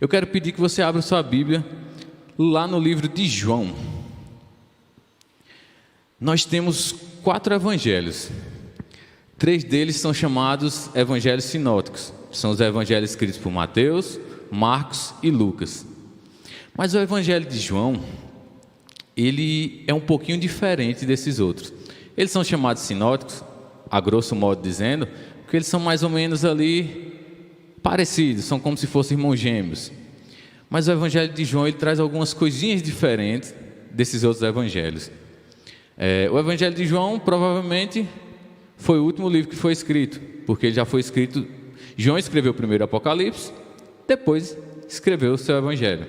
Eu quero pedir que você abra sua Bíblia lá no livro de João. Nós temos 4 evangelhos. 3 deles são chamados evangelhos sinóticos. São os evangelhos escritos por Mateus, Marcos e Lucas. Mas o evangelho de João, ele é um pouquinho diferente desses outros. Eles são chamados sinóticos, a grosso modo dizendo, porque eles são mais ou menos ali parecidos, são como se fossem irmãos gêmeos. Mas o evangelho de João, ele traz algumas coisinhas diferentes desses outros evangelhos. O evangelho de João provavelmente foi o último livro que foi escrito, porque ele já foi escrito. João escreveu primeiro o Apocalipse, depois escreveu o seu evangelho,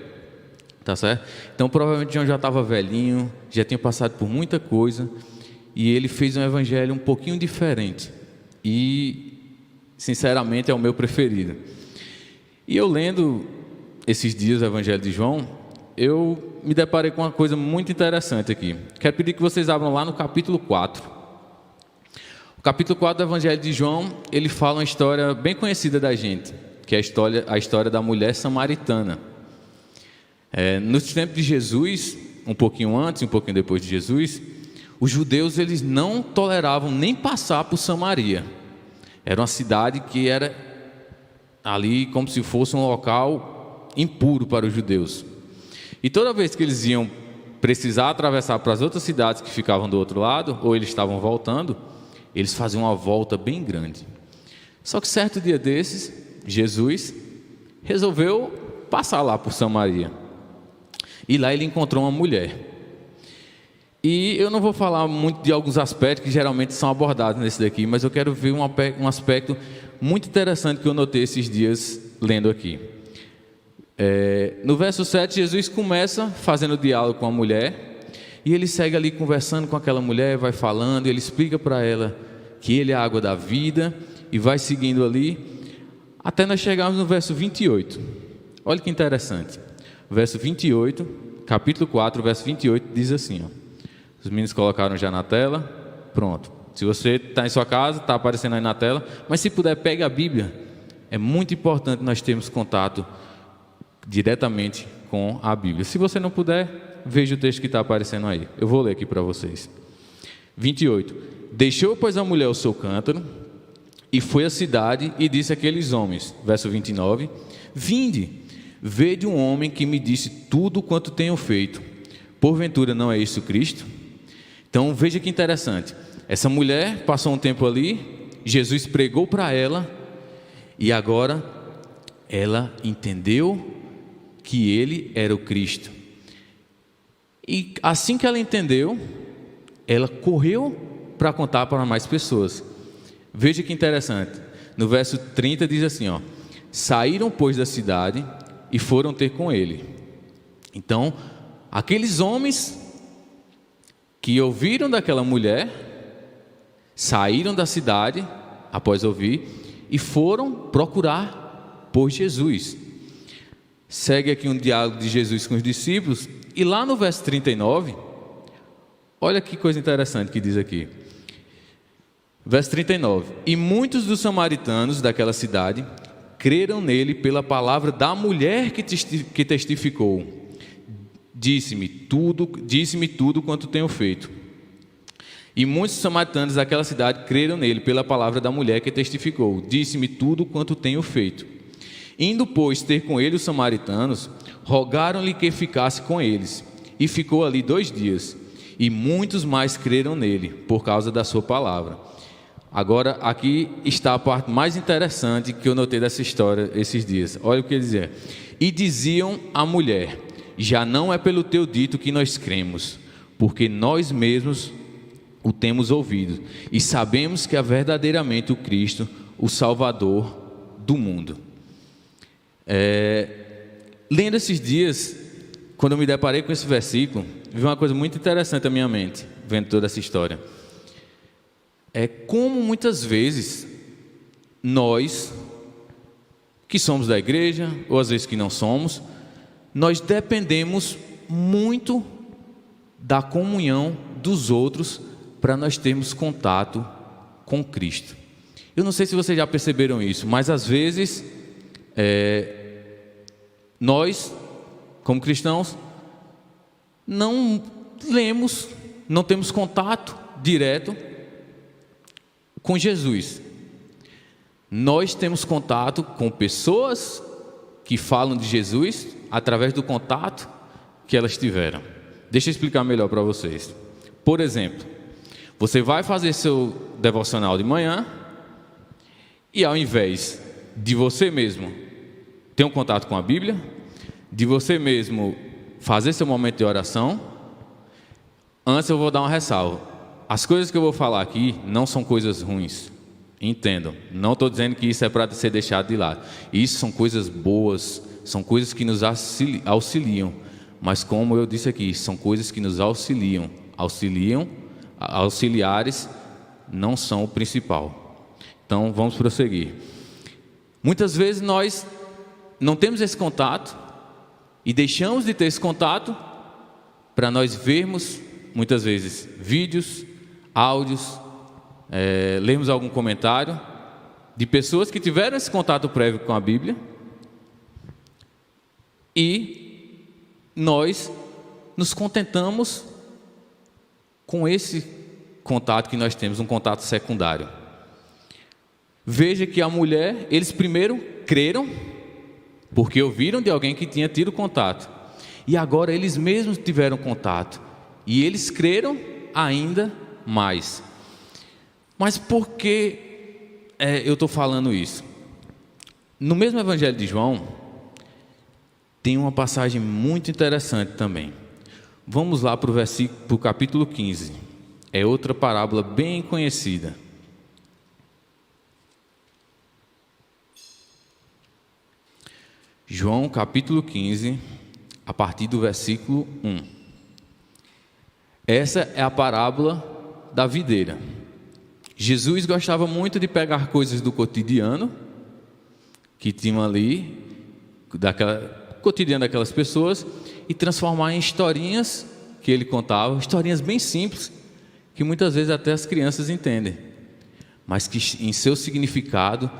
tá certo? Então provavelmente João já estava velhinho, já tinha passado por muita coisa, e ele fez um evangelho um pouquinho diferente, e sinceramente é o meu preferido. E eu lendo esses dias o evangelho de João, eu me deparei com uma coisa muito interessante aqui. Quero pedir que vocês abram lá no capítulo 4. O capítulo 4 do evangelho de João, ele fala uma história bem conhecida da gente, que é a história da mulher samaritana. Nos tempos de Jesus, um pouquinho antes, um pouquinho depois de Jesus, os judeus eles não toleravam nem passar por Samaria. Era uma cidade que era ali como se fosse um local impuro para os judeus. E toda vez que eles iam precisar atravessar para as outras cidades que ficavam do outro lado, ou eles estavam voltando, eles faziam uma volta bem grande. Só que certo dia desses, Jesus resolveu passar lá por Samaria. E lá ele encontrou uma mulher. E eu não vou falar muito de alguns aspectos que geralmente são abordados nesse daqui, mas eu quero ver um aspecto muito interessante que eu notei esses dias lendo aqui. No verso 7, Jesus começa fazendo diálogo com a mulher, e ele segue ali conversando com aquela mulher, vai falando, ele explica para ela que ele é a água da vida, e vai seguindo ali, até nós chegarmos no verso 28. Olha que interessante. Verso 28, capítulo 4, verso 28, diz assim, ó. Os meninos colocaram já na tela, pronto. Se você está em sua casa, está aparecendo aí na tela, mas se puder, pegue a Bíblia. É muito importante nós termos contato diretamente com a Bíblia. Se você não puder, veja o texto que está aparecendo aí. Eu vou ler aqui para vocês. 28. Deixou, pois, a mulher o seu cântaro, e foi à cidade, e disse àqueles homens, verso 29, vinde, vede um homem que me disse tudo quanto tenho feito. Porventura não é isso Cristo? Então veja que interessante. Essa mulher passou um tempo ali, Jesus pregou para ela, e agora ela entendeu que ele era o Cristo. E assim que ela entendeu, ela correu para contar para mais pessoas. Veja que interessante. No verso 30 diz assim, ó: saíram, pois, da cidade e foram ter com ele. Então, aqueles homens que ouviram daquela mulher, saíram da cidade após ouvir e foram procurar por Jesus. Segue aqui um diálogo de Jesus com os discípulos, e lá no verso 39, olha que coisa interessante que diz aqui. Verso 39: e muitos dos samaritanos daquela cidade creram nele pela palavra da mulher que testificou. Disse-me tudo quanto tenho feito. E muitos samaritanos daquela cidade creram nele pela palavra da mulher que testificou. Disse-me tudo quanto tenho feito. Indo, pois, ter com ele os samaritanos, rogaram-lhe que ficasse com eles. E ficou ali 2 dias. E muitos mais creram nele, por causa da sua palavra. Agora, aqui está a parte mais interessante que eu notei dessa história esses dias. Olha o que ele dizia. E diziam à mulher: já não é pelo teu dito que nós cremos, porque nós mesmos o temos ouvido, e sabemos que é verdadeiramente o Cristo, o Salvador do mundo. Lendo esses dias, quando eu me deparei com esse versículo, vi uma coisa muito interessante à minha mente, vendo toda essa história. É como muitas vezes nós, que somos da igreja, ou às vezes que não somos, nós dependemos muito da comunhão dos outros para nós termos contato com Cristo. Eu não sei se vocês já perceberam isso, mas às vezes nós, como cristãos, não lemos, não temos contato direto com Jesus. Nós temos contato com pessoas que falam de Jesus através do contato que elas tiveram. Deixa eu explicar melhor para vocês. Por exemplo, você vai fazer seu devocional de manhã e, ao invés de você mesmo ter um contato com a Bíblia, de você mesmo fazer seu momento de oração, antes eu vou dar uma ressalva. As coisas que eu vou falar aqui não são coisas ruins. Entendam, não estou dizendo que isso é para ser deixado de lado. Isso são coisas boas, são coisas que nos auxiliam. Mas como eu disse aqui, são coisas que nos auxiliam. Auxiliares não são o principal. Então vamos prosseguir. Muitas vezes nós não temos esse contato e deixamos de ter esse contato para nós vermos, muitas vezes, vídeos, áudios, lermos algum comentário de pessoas que tiveram esse contato prévio com a Bíblia e nós nos contentamos com esse contato que nós temos, um contato secundário. Veja que a mulher, eles primeiro creram porque ouviram de alguém que tinha tido contato e agora eles mesmos tiveram contato e eles creram ainda mais. Mas por que eu estou falando isso? No mesmo Evangelho de João, tem uma passagem muito interessante também. Vamos lá para o capítulo 15. É outra parábola bem conhecida. João capítulo 15, a partir do versículo 1. Essa é a parábola da videira. Jesus gostava muito de pegar coisas do cotidiano que tinham ali, cotidiano daquelas pessoas, e transformar em historinhas que ele contava, historinhas bem simples, que muitas vezes até as crianças entendem, mas que em seu significado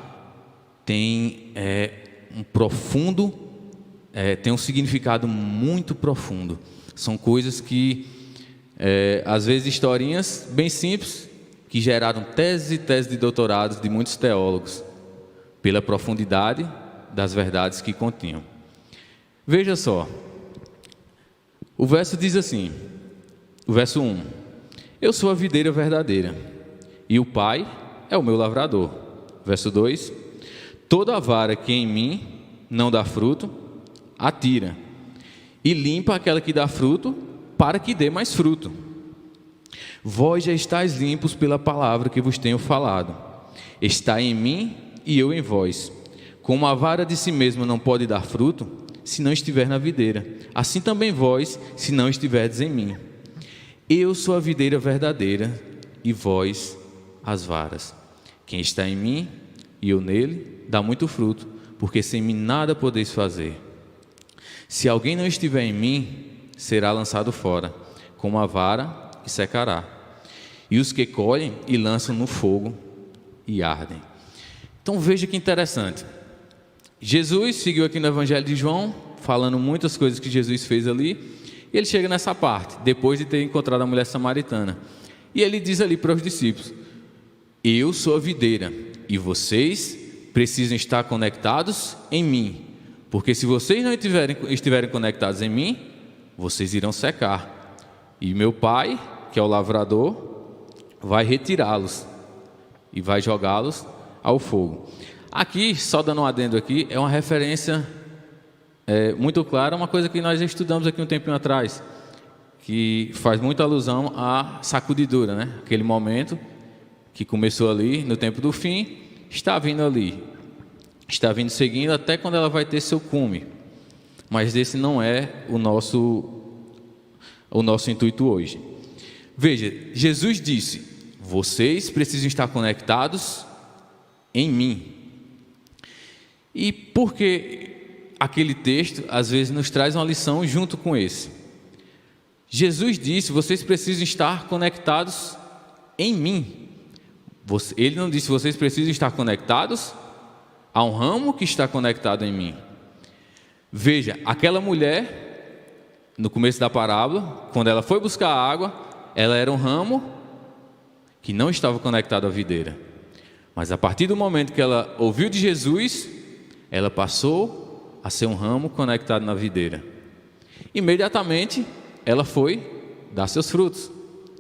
tem tem um significado muito profundo. São coisas que, às vezes, historinhas bem simples, que geraram teses e teses de doutorados de muitos teólogos, pela profundidade das verdades que continham. Veja só, o verso diz assim, o verso 1: Eu sou a videira verdadeira, e o Pai é o meu lavrador. Verso 2: Toda vara que em mim não dá fruto, atira, e limpa aquela que dá fruto, para que dê mais fruto. Vós já estáis limpos pela palavra que vos tenho falado. Está em mim e eu em vós. Como a vara de si mesma não pode dar fruto, se não estiver na videira, assim também vós, se não estiverdes em mim. Eu sou a videira verdadeira, e vós as varas. Quem está em mim e eu nele, dá muito fruto, porque sem mim nada podeis fazer. Se alguém não estiver em mim, será lançado fora, como a vara, e secará. E os que colhem e lançam no fogo e ardem. Então veja que interessante. Jesus seguiu aqui no Evangelho de João, falando muitas coisas que Jesus fez ali, e ele chega nessa parte, depois de ter encontrado a mulher samaritana. E ele diz ali para os discípulos: Eu sou a videira, e vocês precisam estar conectados em mim, porque se vocês não estiverem conectados em mim, vocês irão secar. E meu Pai, que é o lavrador, vai retirá-los e vai jogá-los ao fogo. Aqui, só dando um adendo aqui, é uma referência muito clara, uma coisa que nós já estudamos aqui um tempinho atrás, que faz muita alusão à sacudidura, né? Aquele momento que começou ali no tempo do fim, está vindo ali, está vindo seguindo até quando ela vai ter seu cume. Mas esse não é o nosso intuito hoje. Veja, Jesus disse: vocês precisam estar conectados em mim. E por que aquele texto às vezes nos traz uma lição junto com esse? Jesus disse: vocês precisam estar conectados em mim. Ele não disse: vocês precisam estar conectados a um ramo que está conectado em mim. Veja, aquela mulher, no começo da parábola, quando ela foi buscar água, ela era um ramo que não estava conectado à videira. Mas a partir do momento que ela ouviu de Jesus, ela passou a ser um ramo conectado na videira. Imediatamente, ela foi dar seus frutos,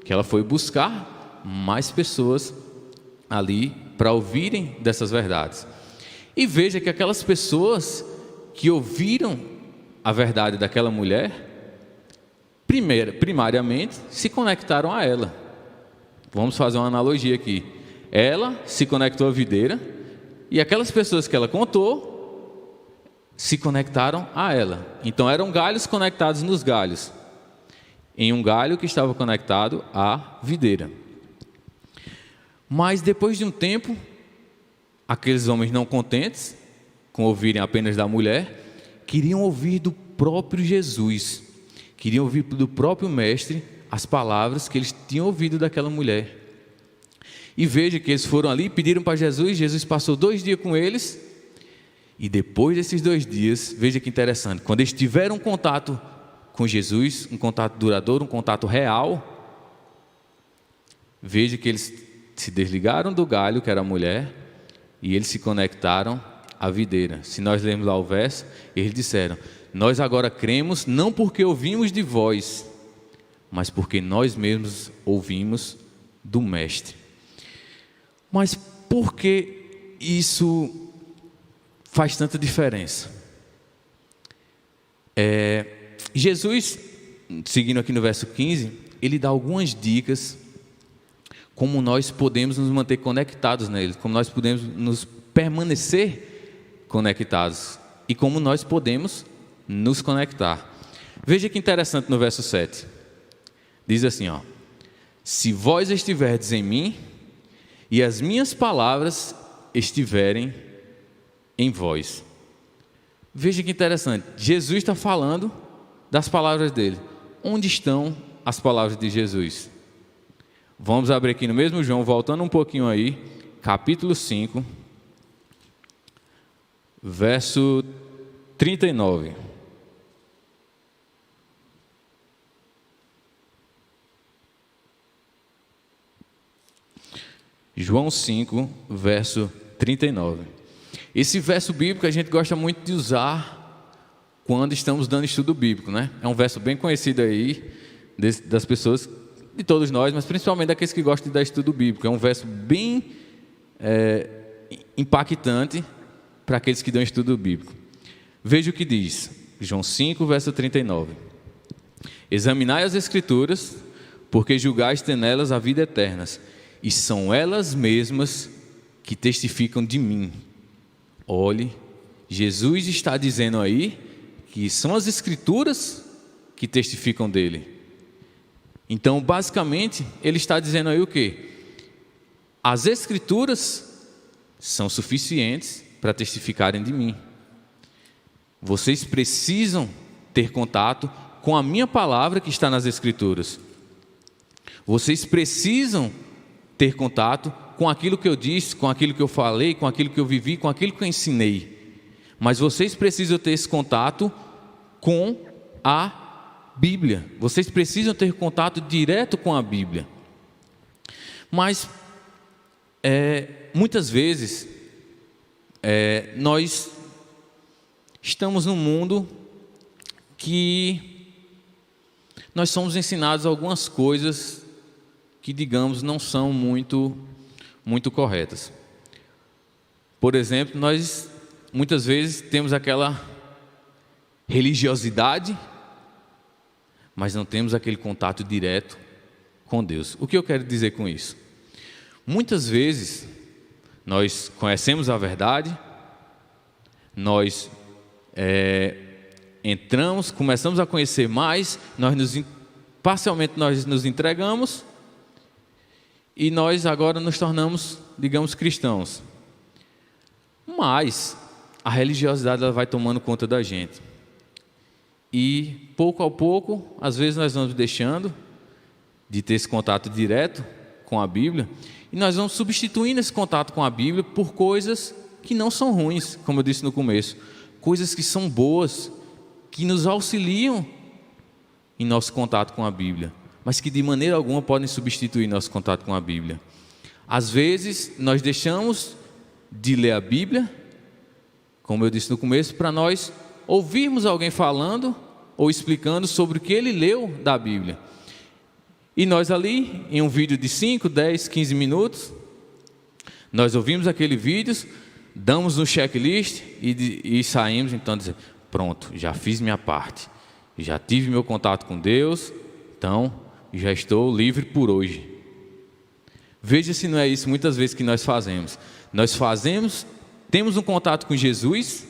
que ela foi buscar mais pessoas ali para ouvirem dessas verdades. E veja que aquelas pessoas que ouviram a verdade daquela mulher, primariamente, se conectaram a ela. Vamos fazer uma analogia aqui. Ela se conectou à videira e aquelas pessoas que ela contou se conectaram a ela. Então eram galhos conectados nos galhos, em um galho que estava conectado à videira. Mas depois de um tempo, aqueles homens não contentes com ouvirem apenas da mulher, queriam ouvir do próprio Jesus, queriam ouvir do próprio mestre as palavras que eles tinham ouvido daquela mulher. E veja que eles foram ali, pediram para Jesus, Jesus passou 2 dias com eles, e depois desses 2 dias, veja que interessante, quando eles tiveram um contato com Jesus, um contato duradouro, um contato real, veja que eles se desligaram do galho, que era a mulher, e eles se conectaram à videira. Se nós lermos lá o verso, eles disseram: nós agora cremos, não porque ouvimos de vós, mas porque nós mesmos ouvimos do Mestre. Mas por que isso faz tanta diferença? Jesus, seguindo aqui no verso 15, ele dá algumas dicas como nós podemos nos manter conectados nele, como nós podemos nos permanecer conectados e como nós podemos nos conectar. Veja que interessante no verso 7. Diz assim, ó: se vós estiverdes em mim e as minhas palavras estiverem em vós. Veja que interessante, Jesus está falando das palavras dele. Onde estão as palavras de Jesus? Vamos abrir aqui no mesmo João, voltando um pouquinho aí, capítulo 5, verso 39. João 5, verso 39. Esse verso bíblico a gente gosta muito de usar quando estamos dando estudo bíblico, né? É um verso bem conhecido aí das pessoas, de todos nós, mas principalmente daqueles que gostam de dar estudo bíblico. É um verso bem impactante para aqueles que dão estudo bíblico. Veja o que diz, João 5, verso 39. Examinai as Escrituras, porque julgais ter nelas a vida eterna, e são elas mesmas que testificam de mim. Olhe, Jesus está dizendo aí que são as Escrituras que testificam dele. Então, basicamente, ele está dizendo aí o quê? As Escrituras são suficientes para testificarem de mim. Vocês precisam ter contato com a minha palavra que está nas Escrituras. Vocês precisam ter contato com aquilo que eu disse, com aquilo que eu falei, com aquilo que eu vivi, com aquilo que eu ensinei. Mas vocês precisam ter esse contato com a Bíblia. Vocês precisam ter contato direto com a Bíblia. Mas muitas vezes nós estamos num mundo que nós somos ensinados algumas coisas que, digamos, não são muito corretas. Por exemplo, nós muitas vezes temos aquela religiosidade, mas não temos aquele contato direto com Deus. O que eu quero dizer com isso? Muitas vezes nós conhecemos a verdade, nós entramos, começamos a conhecer mais, parcialmente nós nos entregamos e nós agora nos tornamos, digamos, cristãos. Mas a religiosidade ela vai tomando conta da gente. E pouco a pouco, às vezes nós vamos deixando de ter esse contato direto com a Bíblia e nós vamos substituindo esse contato com a Bíblia por coisas que não são ruins, como eu disse no começo, coisas que são boas, que nos auxiliam em nosso contato com a Bíblia, mas que de maneira alguma podem substituir nosso contato com a Bíblia. Às vezes nós deixamos de ler a Bíblia, como eu disse no começo, para nós ouvirmos alguém falando ou explicando sobre o que ele leu da Bíblia. E nós ali, em um vídeo de 5, 10, 15 minutos, nós ouvimos aquele vídeo, damos um checklist e saímos então dizendo: pronto, já fiz minha parte, já tive meu contato com Deus, então já estou livre por hoje. Veja se não é isso muitas vezes que nós fazemos. Nós temos um contato com Jesus,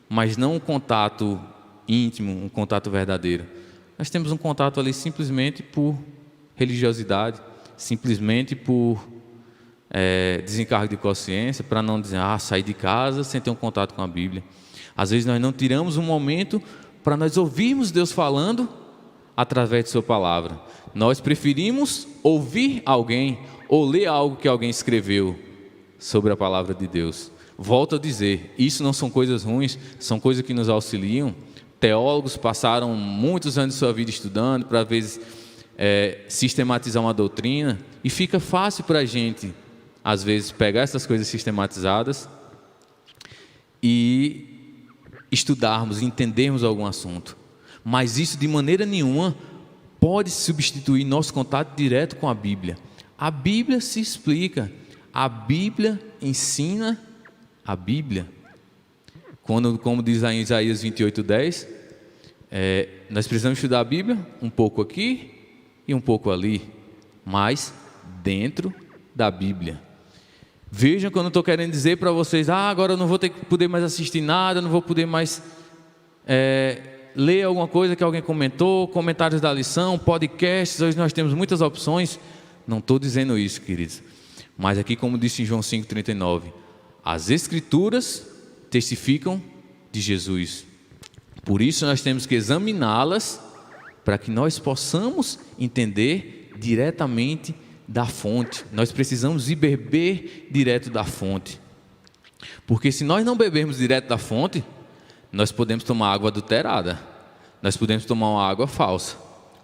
mas não um contato íntimo, um contato verdadeiro. Nós temos um contato ali simplesmente por religiosidade, simplesmente por desencargo de consciência, para não dizer, sair de casa sem ter um contato com a Bíblia. Às vezes nós não tiramos um momento para nós ouvirmos Deus falando através de sua palavra. Nós preferimos ouvir alguém ou ler algo que alguém escreveu sobre a palavra de Deus. Volto a dizer, isso não são coisas ruins, são coisas que nos auxiliam. Teólogos passaram muitos anos de sua vida estudando para, às vezes, sistematizar uma doutrina, e fica fácil para a gente, às vezes, pegar essas coisas sistematizadas e estudarmos, entendermos algum assunto. Mas isso de maneira nenhuma pode substituir nosso contato direto com a Bíblia. A Bíblia se explica, a Bíblia ensina a Bíblia. Como diz lá em Isaías 28:10, nós precisamos estudar a Bíblia um pouco aqui e um pouco ali, mas dentro da Bíblia. Vejam que eu não estou querendo dizer para vocês, agora eu não vou poder mais assistir nada, não vou poder mais ler alguma coisa que alguém comentou, comentários da lição, podcasts, hoje nós temos muitas opções. Não estou dizendo isso, queridos. Mas aqui, como disse em João 5,39, as Escrituras testificam de Jesus. Por isso nós temos que examiná-las para que nós possamos entender diretamente da fonte. Nós precisamos ir beber direto da fonte. Porque se nós não bebermos direto da fonte, nós podemos tomar água adulterada. Nós podemos tomar uma água falsa,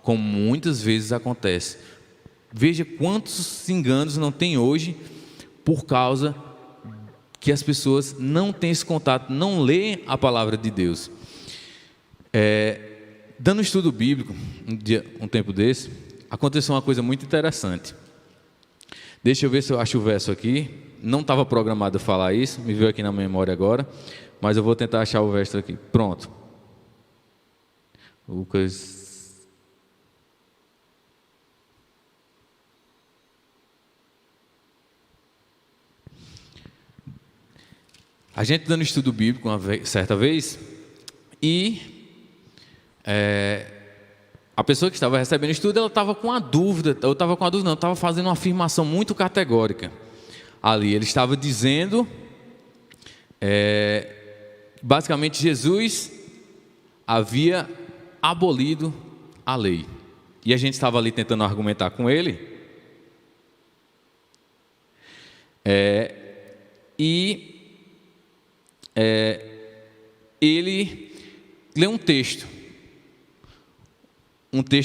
como muitas vezes acontece. Veja quantos enganos não tem hoje por causa que as pessoas não têm esse contato, não leem a palavra de Deus. Dando um estudo bíblico, um tempo desse, aconteceu uma coisa muito interessante. Deixa eu ver se eu acho o verso aqui. Não estava programado a falar isso, me veio aqui na memória agora, mas eu vou tentar achar o verso aqui. Pronto. Lucas. A gente dando estudo bíblico certa vez, e a pessoa que estava recebendo estudo, ela estava com uma dúvida, estava fazendo uma afirmação muito categórica ali. Ele estava dizendo, basicamente, Jesus havia abolido a lei, e a gente estava ali tentando argumentar com ele, ele lê um texto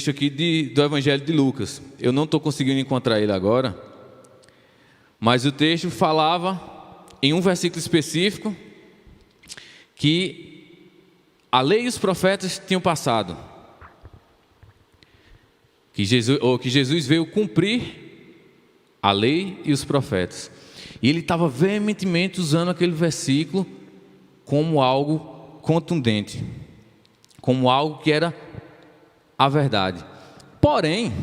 aqui do Evangelho de Lucas. Eu não estou conseguindo encontrar ele agora, mas o texto falava em um versículo específico que a lei e os profetas tinham passado, que Jesus veio cumprir a lei e os profetas. E ele estava veementemente usando aquele versículo como algo contundente, como algo que era a verdade. Porém,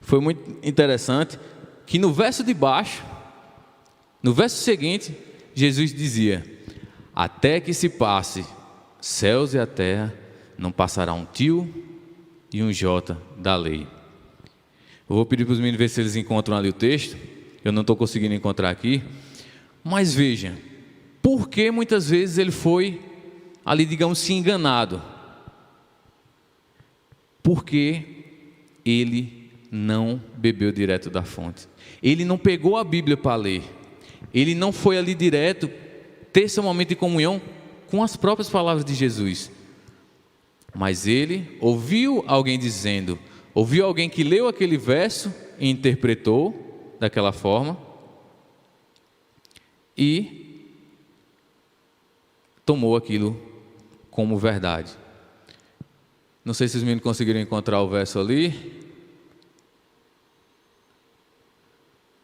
foi muito interessante que no verso de baixo, no verso seguinte, Jesus dizia: até que se passe céus e a terra, não passará um tio e um jota da lei. Eu vou pedir para os meninos ver se eles encontram ali o texto. Eu não estou conseguindo encontrar aqui. Mas veja, por que muitas vezes ele foi ali, digamos, se enganado? Porque ele não bebeu direto da fonte. Ele não pegou a Bíblia para ler. Ele não foi ali direto ter seu momento de comunhão com as próprias palavras de Jesus. Mas ele ouviu alguém dizendo, ouviu alguém que leu aquele verso e interpretou daquela forma e tomou aquilo como verdade. Não sei se os meninos conseguiram encontrar o verso ali.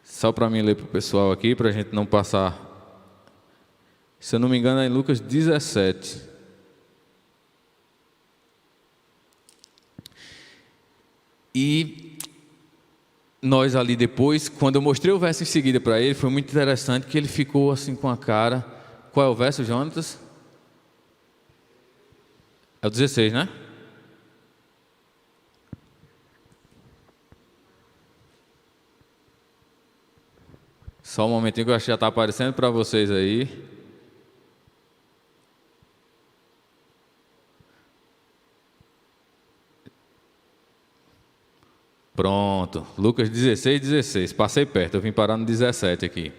Só para mim ler para o pessoal aqui, para a gente não passar. Se eu não me engano é em Lucas 17. E nós ali depois, quando eu mostrei o verso em seguida para ele, foi muito interessante que ele ficou assim com a cara. Qual é o verso, Jonatas? É o 16, né? Só um momentinho que eu acho que já está aparecendo para vocês aí. Pronto, Lucas 16, 16. Passei perto, eu vim parar no 17 aqui.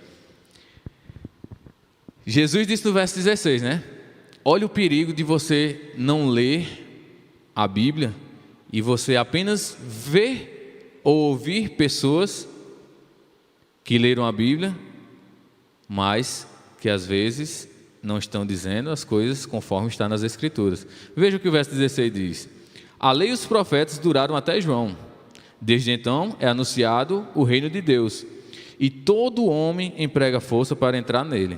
Jesus disse no verso 16, né? Olha o perigo de você não ler a Bíblia e você apenas ver ou ouvir pessoas que leram a Bíblia, mas que às vezes não estão dizendo as coisas conforme está nas Escrituras. Veja o que o verso 16 diz: a lei e os profetas duraram até João. Desde então é anunciado o reino de Deus, e todo homem emprega força para entrar nele.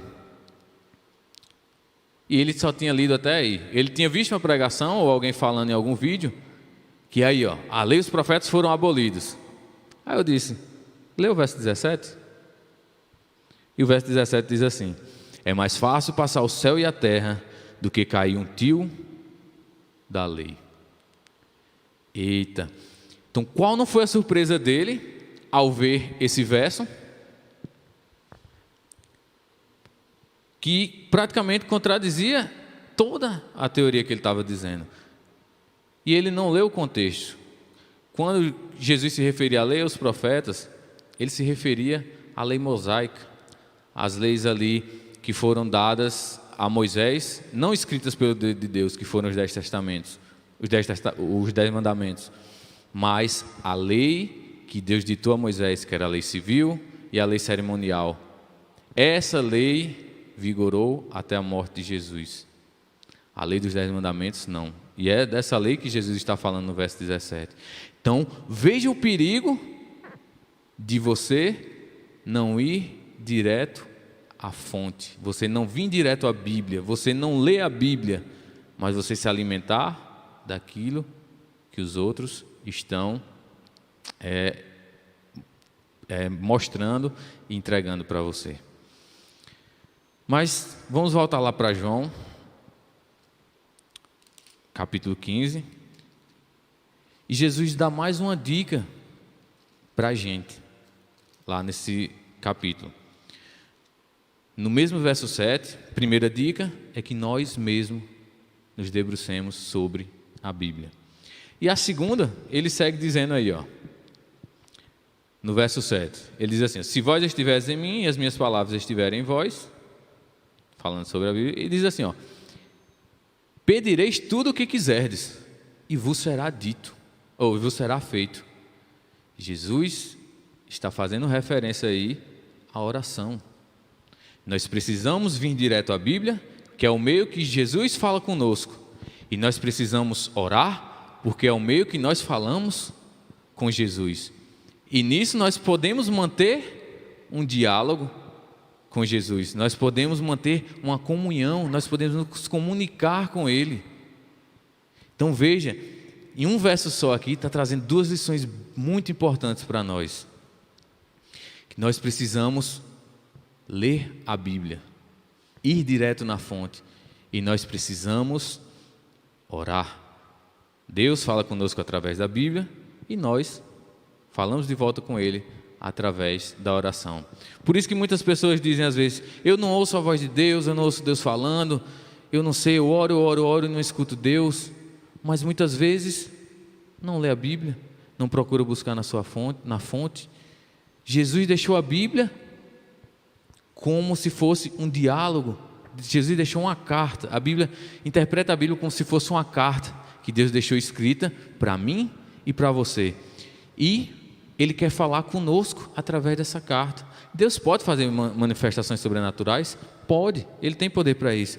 E ele só tinha lido até aí. Ele tinha visto uma pregação ou alguém falando em algum vídeo que aí, ó, a lei e os profetas foram abolidos. Aí eu disse, lê o verso 17. E o verso 17 diz assim: é mais fácil passar o céu e a terra do que cair um tio da lei. Eita. Então qual não foi a surpresa dele ao ver esse verso? Que praticamente contradizia toda a teoria que ele estava dizendo. E ele não leu o contexto. Quando Jesus se referia à lei aos profetas, ele se referia à lei mosaica, as leis ali que foram dadas a Moisés, não escritas pelo dedo de Deus, que foram os 10 testamentos, os 10 mandamentos, mas a lei que Deus ditou a Moisés, que era a lei civil e a lei cerimonial. Essa lei vigorou até a morte de Jesus. A lei dos 10 mandamentos, não. E é dessa lei que Jesus está falando no verso 17. Então, veja o perigo de você não ir direto à fonte, você não vir direto à Bíblia, você não ler a Bíblia, mas você se alimentar daquilo que os outros estão mostrando e entregando para você. Mas vamos voltar lá para João, capítulo 15. E Jesus dá mais uma dica para a gente, lá nesse capítulo. No mesmo verso 7, primeira dica é que nós mesmos nos debrucemos sobre a Bíblia. E a segunda, ele segue dizendo aí, ó, no verso 7, ele diz assim: se vós estiveres em mim e as minhas palavras estiverem em vós, falando sobre a Bíblia, ele diz assim, ó, pedireis tudo o que quiserdes e vos será dito, ou vos será feito. Jesus está fazendo referência aí à oração. Nós precisamos vir direto à Bíblia, que é o meio que Jesus fala conosco, e nós precisamos orar, porque é o meio que nós falamos com Jesus. E nisso nós podemos manter um diálogo com Jesus, nós podemos manter uma comunhão, nós podemos nos comunicar com Ele. Então veja, em um verso só aqui está trazendo duas lições muito importantes para nós. Que nós precisamos ler a Bíblia, ir direto na fonte, e nós precisamos orar. Deus fala conosco através da Bíblia e nós falamos de volta com Ele através da oração. Por isso que muitas pessoas dizem às vezes: eu não ouço a voz de Deus, eu não ouço Deus falando, eu não sei, eu oro e não escuto Deus. Mas muitas vezes não lê a Bíblia, não procura buscar na fonte. Jesus deixou a Bíblia como se fosse um diálogo. Jesus deixou uma carta. A Bíblia interpreta a Bíblia como se fosse uma carta que Deus deixou escrita para mim e para você. E Ele quer falar conosco através dessa carta. Deus pode fazer manifestações sobrenaturais? Pode, Ele tem poder para isso.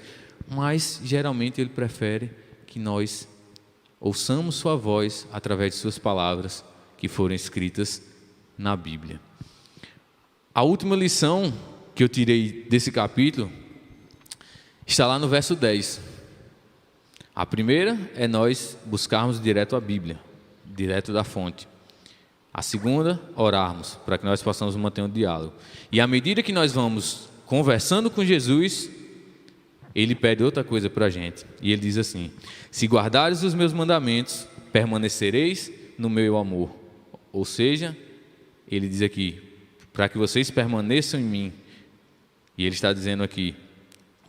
Mas geralmente Ele prefere que nós ouçamos sua voz através de suas palavras que foram escritas na Bíblia. A última lição que eu tirei desse capítulo está lá no verso 10. A primeira é nós buscarmos direto a Bíblia, direto da fonte. A segunda, orarmos, para que nós possamos manter um diálogo. E à medida que nós vamos conversando com Jesus, Ele pede outra coisa para a gente. E Ele diz assim: se guardares os meus mandamentos, permanecereis no meu amor. Ou seja, Ele diz aqui, para que vocês permaneçam em mim. E Ele está dizendo aqui,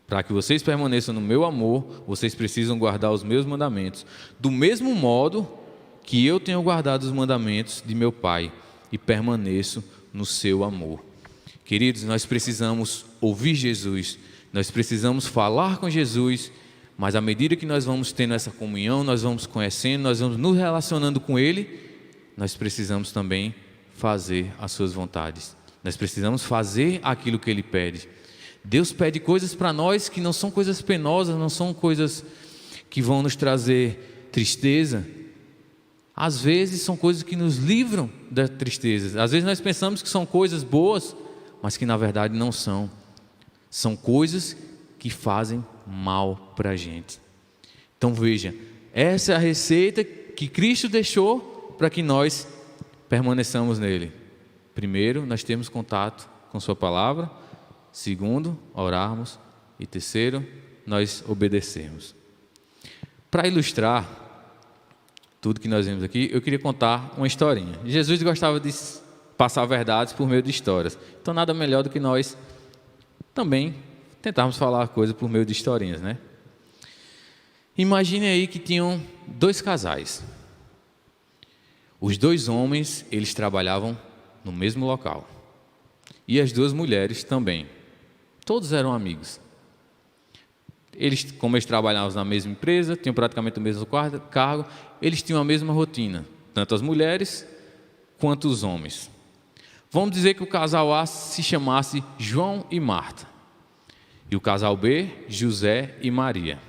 para que vocês permaneçam no meu amor, vocês precisam guardar os meus mandamentos. Do mesmo modo que eu tenho guardado os mandamentos de meu Pai e permaneço no seu amor. Queridos, nós precisamos ouvir Jesus, nós precisamos falar com Jesus, mas à medida que nós vamos tendo essa comunhão, nós vamos conhecendo, nós vamos nos relacionando com Ele, nós precisamos também fazer as suas vontades. Nós precisamos fazer aquilo que Ele pede. Deus pede coisas para nós que não são coisas penosas, não são coisas que vão nos trazer tristeza. Às vezes são coisas que nos livram da tristeza. Às vezes nós pensamos que são coisas boas, mas que na verdade não são. São coisas que fazem mal para a gente. Então veja, essa é a receita que Cristo deixou para que nós permaneçamos nele. Primeiro, nós temos contato com sua palavra. Segundo, orarmos. E terceiro, nós obedecermos. Para ilustrar tudo que nós vemos aqui, eu queria contar uma historinha. Jesus gostava de passar verdades por meio de histórias. Então nada melhor do que nós também tentarmos falar coisas por meio de historinhas, né? Imagine aí que tinham dois casais. Os dois homens, eles trabalhavam no mesmo local. E as duas mulheres também. Todos eram amigos. Como eles trabalhavam na mesma empresa, tinham praticamente o mesmo cargo, eles tinham a mesma rotina, tanto as mulheres quanto os homens. Vamos dizer que o casal A se chamasse João e Marta, e o casal B, José e Maria.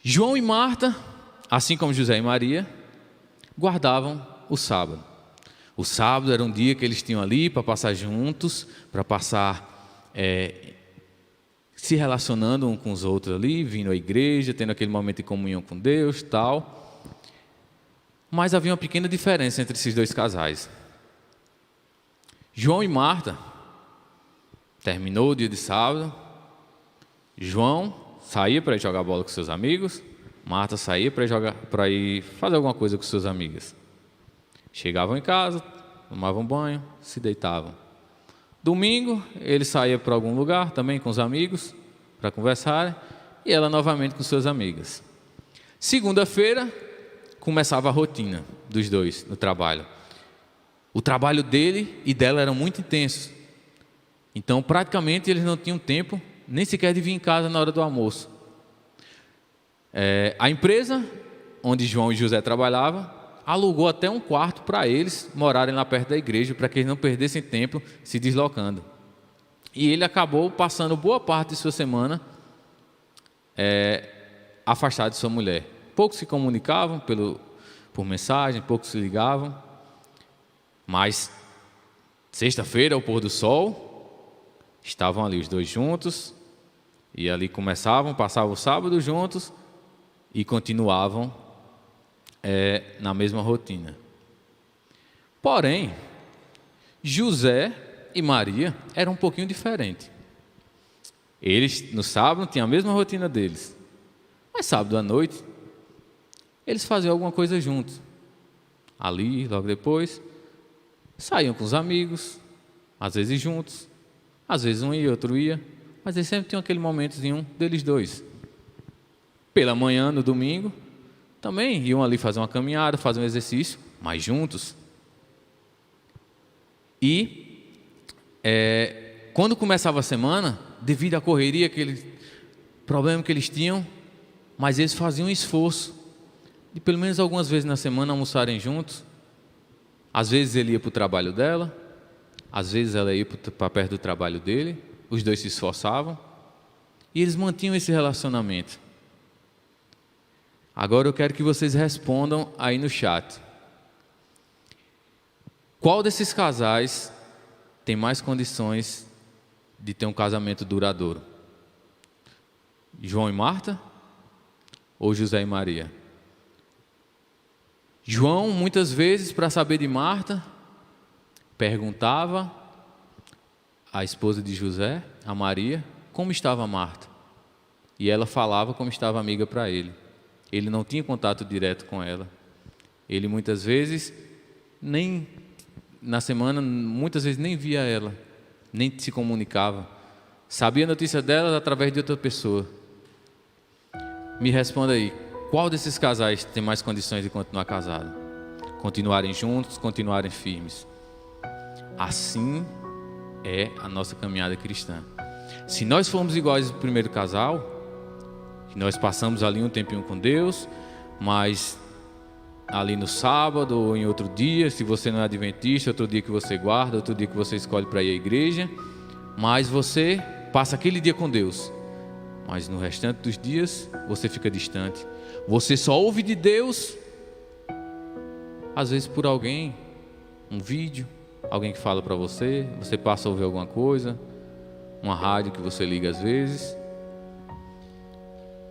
João e Marta, assim como José e Maria, guardavam o sábado. O sábado era um dia que eles tinham ali para passar juntos, para passar se relacionando um com os outros ali, vindo à igreja, tendo aquele momento de comunhão com Deus, tal. Mas havia uma pequena diferença entre esses dois casais. João e Marta, terminou o dia de sábado, João saía para ir jogar bola com seus amigos, Marta saía para ir fazer alguma coisa com suas amigas. Chegavam em casa, tomavam banho, se deitavam. Domingo, ele saía para algum lugar também com os amigos, para conversar, e ela novamente com suas amigas. Segunda-feira, começava a rotina dos dois no trabalho. O trabalho dele e dela era muito intenso. Então, praticamente, eles não tinham tempo nem sequer de vir em casa na hora do almoço. A empresa onde João e José trabalhavam alugou até um quarto para eles morarem lá perto da igreja, para que eles não perdessem tempo se deslocando. E ele acabou passando boa parte de sua semana afastado de sua mulher. Poucos se comunicavam por mensagem, poucos se ligavam. Mas, sexta-feira, ao pôr do sol, estavam ali os dois juntos, e ali passavam o sábado juntos, e continuavam na mesma rotina. Porém, José e Maria eram um pouquinho diferentes. Eles, no sábado, tinham a mesma rotina deles. Mas sábado à noite, eles faziam alguma coisa juntos. Ali, logo depois, saíam com os amigos, às vezes juntos, às vezes um ia e outro ia, mas eles sempre tinham aquele momentozinho deles dois. Pela manhã, no domingo, também iam ali fazer uma caminhada, fazer um exercício, mas juntos. E quando começava a semana, devido à correria, aquele problema que eles tinham, mas eles faziam um esforço de pelo menos algumas vezes na semana almoçarem juntos. Às vezes ele ia para o trabalho dela, às vezes ela ia para perto do trabalho dele, os dois se esforçavam e eles mantinham esse relacionamento. Agora eu quero que vocês respondam aí no chat. Qual desses casais tem mais condições de ter um casamento duradouro? João e Marta ou José e Maria? João, muitas vezes, para saber de Marta, perguntava à esposa de José, a Maria, como estava Marta. E ela falava como estava amiga para ele. Ele não tinha contato direto com ela. Ele muitas vezes, nem na semana, muitas vezes nem via ela, nem se comunicava. Sabia a notícia dela através de outra pessoa. Me responda aí, qual desses casais tem mais condições de continuar casado? Continuarem juntos, continuarem firmes. Assim é a nossa caminhada cristã. Se nós formos iguais ao primeiro casal, que nós passamos ali um tempinho com Deus, mas ali no sábado ou em outro dia, se você não é adventista, outro dia que você guarda, outro dia que você escolhe para ir à igreja, mas você passa aquele dia com Deus, mas no restante dos dias você fica distante. Você só ouve de Deus, às vezes por alguém, um vídeo, alguém que fala para você, você passa a ouvir alguma coisa, uma rádio que você liga às vezes,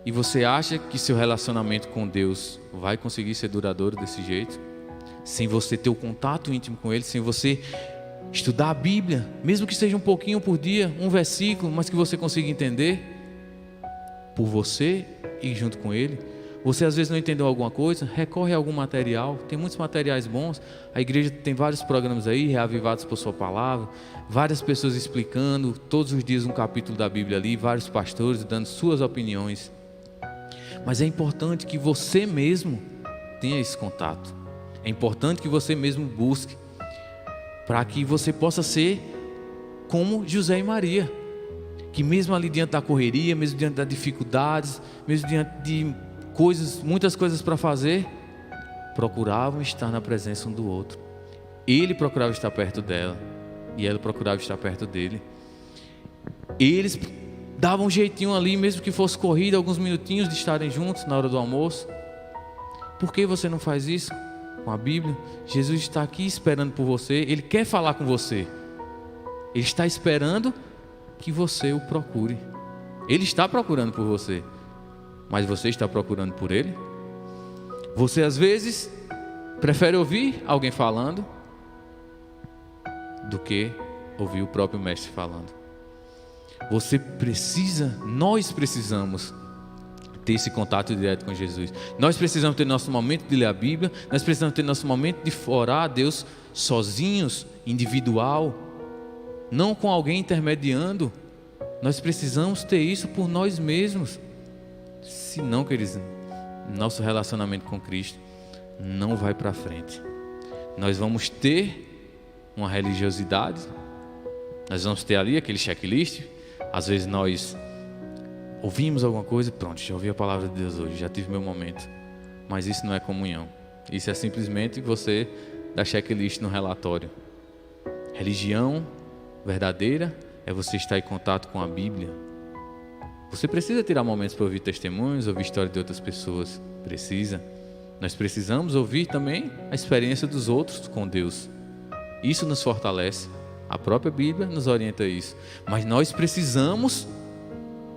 e você acha que seu relacionamento com Deus vai conseguir ser duradouro desse jeito? Sem você ter o contato íntimo com Ele, sem você estudar a Bíblia, mesmo que seja um pouquinho por dia, um versículo, mas que você consiga entender por você e junto com Ele. Você às vezes não entendeu alguma coisa, recorre a algum material, tem muitos materiais bons. A igreja tem vários programas aí, reavivados por sua palavra, várias pessoas explicando, todos os dias um capítulo da Bíblia ali, vários pastores dando suas opiniões. Mas é importante que você mesmo tenha esse contato. É importante que você mesmo busque, para que você possa ser como José e Maria, que mesmo ali diante da correria, mesmo diante das dificuldades, mesmo diante de muitas coisas para fazer, procuravam estar na presença um do outro. Ele procurava estar perto dela e ela procurava estar perto dele. Eles davam um jeitinho ali, mesmo que fosse corrida, alguns minutinhos de estarem juntos na hora do almoço. Por que você não faz isso com a Bíblia? Jesus está aqui esperando por você. Ele quer falar com você. Ele está esperando que você o procure. Ele está procurando por você, mas você está procurando por Ele? Você às vezes prefere ouvir alguém falando do que ouvir o próprio Mestre falando. Nós precisamos ter esse contato direto com Jesus. Nós precisamos ter nosso momento de ler a Bíblia, nós precisamos ter nosso momento de orar a Deus sozinhos, individual, não com alguém intermediando. Nós precisamos ter isso por nós mesmos. Senão, queridos, nosso relacionamento com Cristo não vai para frente. Nós vamos ter uma religiosidade, nós vamos ter ali aquele checklist. Às vezes nós ouvimos alguma coisa, pronto, já ouvi a palavra de Deus hoje, já tive meu momento. Mas isso não é comunhão. Isso é simplesmente você dar checklist no relatório. Religião verdadeira é você estar em contato com a Bíblia. Você precisa tirar momentos para ouvir testemunhos, ouvir história de outras pessoas. Precisa. Nós precisamos ouvir também a experiência dos outros com Deus. Isso nos fortalece. A própria Bíblia nos orienta a isso. Mas nós precisamos,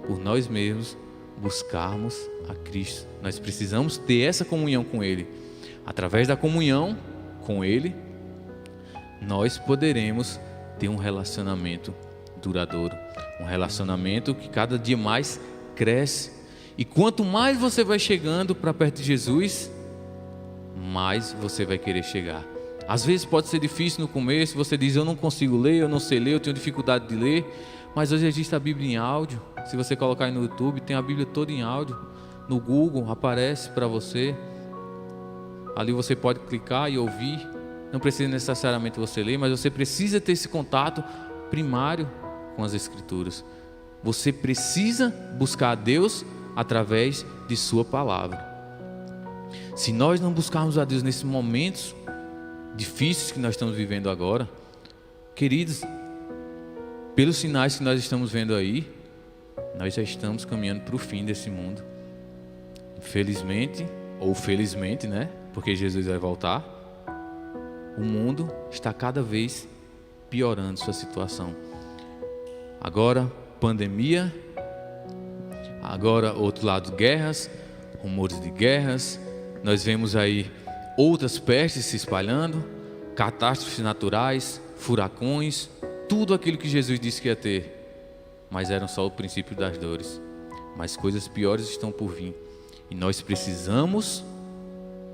por nós mesmos, buscarmos a Cristo. Nós precisamos ter essa comunhão com Ele. Através da comunhão com Ele, nós poderemos ter um relacionamento duradouro. Um relacionamento que cada dia mais cresce. E quanto mais você vai chegando para perto de Jesus, mais você vai querer chegar. Às vezes pode ser difícil no começo, você diz, eu não consigo ler, eu não sei ler, eu tenho dificuldade de ler. Mas hoje existe a Bíblia em áudio. Se você colocar aí no YouTube, tem a Bíblia toda em áudio. No Google aparece para você. Ali você pode clicar e ouvir. Não precisa necessariamente você ler, mas você precisa ter esse contato primário com as Escrituras. Você precisa buscar a Deus através de sua palavra. Se nós não buscarmos a Deus nesses momentos difíceis que nós estamos vivendo agora, queridos, pelos sinais que nós estamos vendo aí, nós já estamos caminhando para o fim desse mundo. Infelizmente, ou felizmente, né? Porque Jesus vai voltar, o mundo está cada vez piorando sua situação. Agora, pandemia, agora, outro lado, guerras, rumores de guerras. Nós vemos aí outras pestes se espalhando, catástrofes naturais, furacões, tudo aquilo que Jesus disse que ia ter, mas eram só o princípio das dores. Mas coisas piores estão por vir, e nós precisamos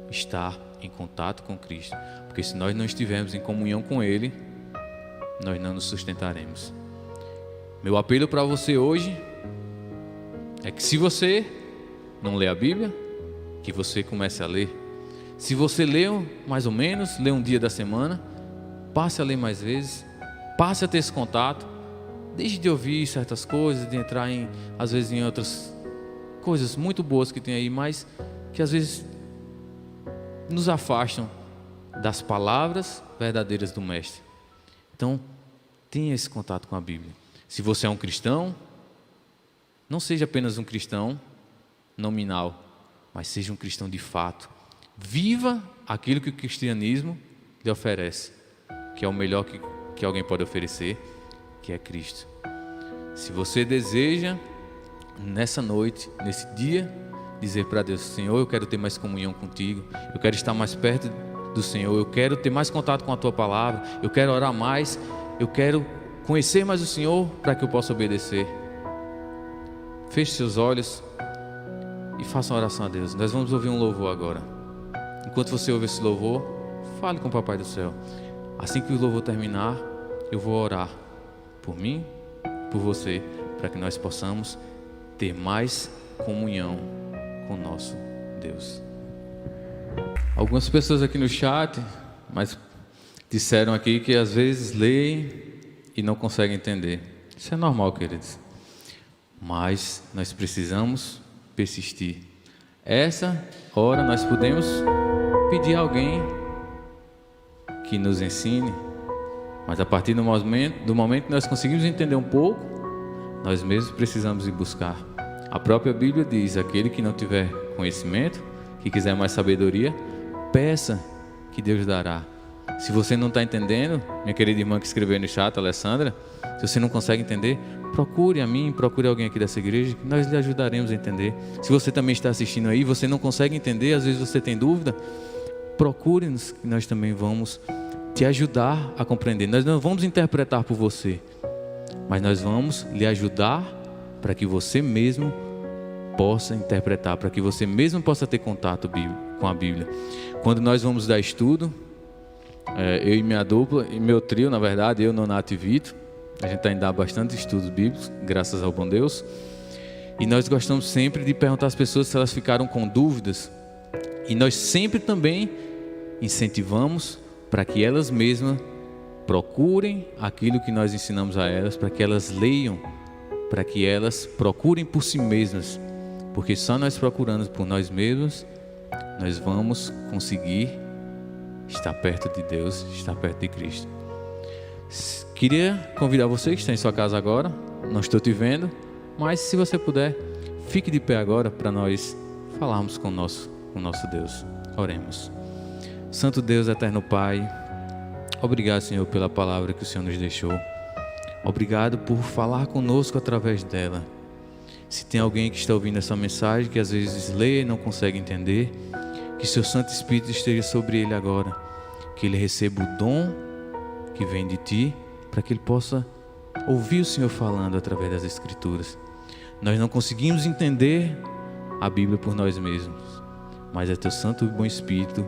estar em contato com Cristo, porque se nós não estivermos em comunhão com Ele, nós não nos sustentaremos. Meu apelo para você hoje é que, se você não lê a Bíblia, que você comece a ler. Se você leu mais ou menos, lê um dia da semana, passe a ler mais vezes, passe a ter esse contato, deixe de ouvir certas coisas, de entrar às vezes em outras coisas muito boas que tem aí, mas que às vezes nos afastam das palavras verdadeiras do Mestre. Então, tenha esse contato com a Bíblia. Se você é um cristão, não seja apenas um cristão nominal, mas seja um cristão de fato. Viva aquilo que o cristianismo lhe oferece, que é o melhor que alguém pode oferecer, que é Cristo. Se você deseja, nessa noite, nesse dia, dizer para Deus: Senhor, eu quero ter mais comunhão contigo, eu quero estar mais perto do Senhor, eu quero ter mais contato com a tua palavra, eu quero orar mais, eu quero conhecer mais o Senhor para que eu possa obedecer. Feche seus olhos e faça uma oração a Deus. Nós vamos ouvir um louvor agora. Enquanto você ouve esse louvor, fale com o Papai do Céu. Assim que o louvor terminar, eu vou orar por mim, por você, para que nós possamos ter mais comunhão com o nosso Deus. Algumas pessoas aqui no chat, mas disseram aqui que às vezes leem e não conseguem entender. Isso é normal, queridos. Mas nós precisamos persistir. Essa hora nós podemos pedir a alguém que nos ensine, mas a partir do momento que nós conseguimos entender um pouco, nós mesmos precisamos ir buscar. A própria Bíblia diz: aquele que não tiver conhecimento, que quiser mais sabedoria, peça que Deus dará. Se você não está entendendo, minha querida irmã que escreveu no chat, Alessandra, se você não consegue entender, procure a mim, procure alguém aqui dessa igreja, que nós lhe ajudaremos a entender. Se você também está assistindo aí, você não consegue entender, às vezes você tem dúvida, procure-nos, que nós também vamos te ajudar a compreender. Nós não vamos interpretar por você, mas nós vamos lhe ajudar para que você mesmo possa interpretar, para que você mesmo possa ter contato com a Bíblia. Quando nós vamos dar estudo, eu e minha dupla, e meu trio, na verdade, eu, Nonato e Vitor, a gente está indo dar bastante estudos bíblicos, graças ao bom Deus. E nós gostamos sempre de perguntar às pessoas se elas ficaram com dúvidas. E nós sempre também incentivamos para que elas mesmas procurem aquilo que nós ensinamos a elas, para que elas leiam, para que elas procurem por si mesmas. Porque só nós procurando por nós mesmos, nós vamos conseguir estar perto de Deus, estar perto de Cristo. Queria convidar você que está em sua casa agora, não estou te vendo, mas se você puder, fique de pé agora para nós falarmos com o nosso Deus. Oremos. Santo Deus, eterno Pai, obrigado, Senhor, pela palavra que o Senhor nos deixou. Obrigado por falar conosco através dela. Se tem alguém que está ouvindo essa mensagem, que às vezes lê e não consegue entender, que seu Santo Espírito esteja sobre ele agora, que ele receba o dom que vem de Ti, para que ele possa ouvir o Senhor falando através das Escrituras. Nós não conseguimos entender a Bíblia por nós mesmos, mas é Teu Santo e Bom Espírito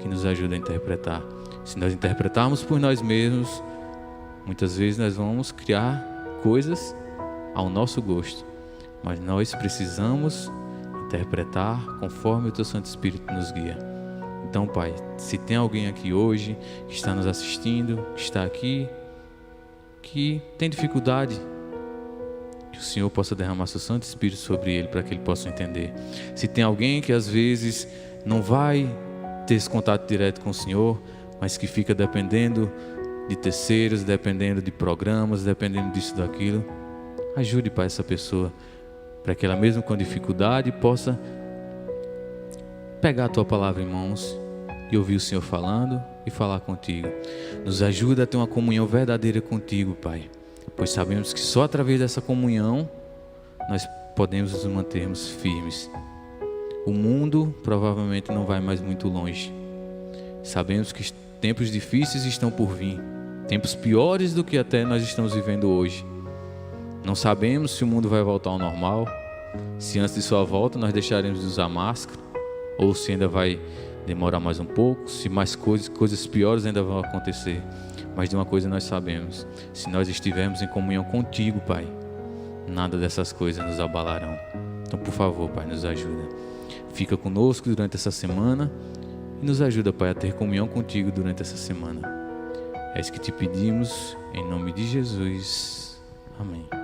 que nos ajuda a interpretar. Se nós interpretarmos por nós mesmos, muitas vezes nós vamos criar coisas ao nosso gosto, mas nós precisamos interpretar conforme o Teu Santo Espírito nos guia. Então, Pai, se tem alguém aqui hoje que está nos assistindo, que está aqui, que tem dificuldade, que o o Senhor possa derramar seu Santo Espírito sobre ele, para que ele possa entender. Se tem alguém que às vezes não vai ter esse contato direto com o Senhor, mas que fica dependendo de terceiros, dependendo de programas, dependendo disso, daquilo, ajude, Pai, essa pessoa, para que ela mesmo com dificuldade possa pegar a Tua palavra em mãos e ouvir o Senhor falando e falar contigo. Nos ajuda a ter uma comunhão verdadeira contigo, Pai, pois sabemos que só através dessa comunhão nós podemos nos mantermos firmes. O mundo provavelmente não vai mais muito longe. Sabemos que tempos difíceis estão por vir, tempos piores do que até nós estamos vivendo hoje. Não sabemos se o mundo vai voltar ao normal, se antes de sua volta nós deixaremos de usar máscara, ou se ainda vai demorar mais um pouco, se mais coisas piores ainda vão acontecer. Mas de uma coisa nós sabemos: se nós estivermos em comunhão contigo, Pai, nada dessas coisas nos abalarão. Então, por favor, Pai, nos ajuda. Fica conosco durante essa semana e nos ajuda, Pai, a ter comunhão contigo durante essa semana. É isso que te pedimos, em nome de Jesus. Amém.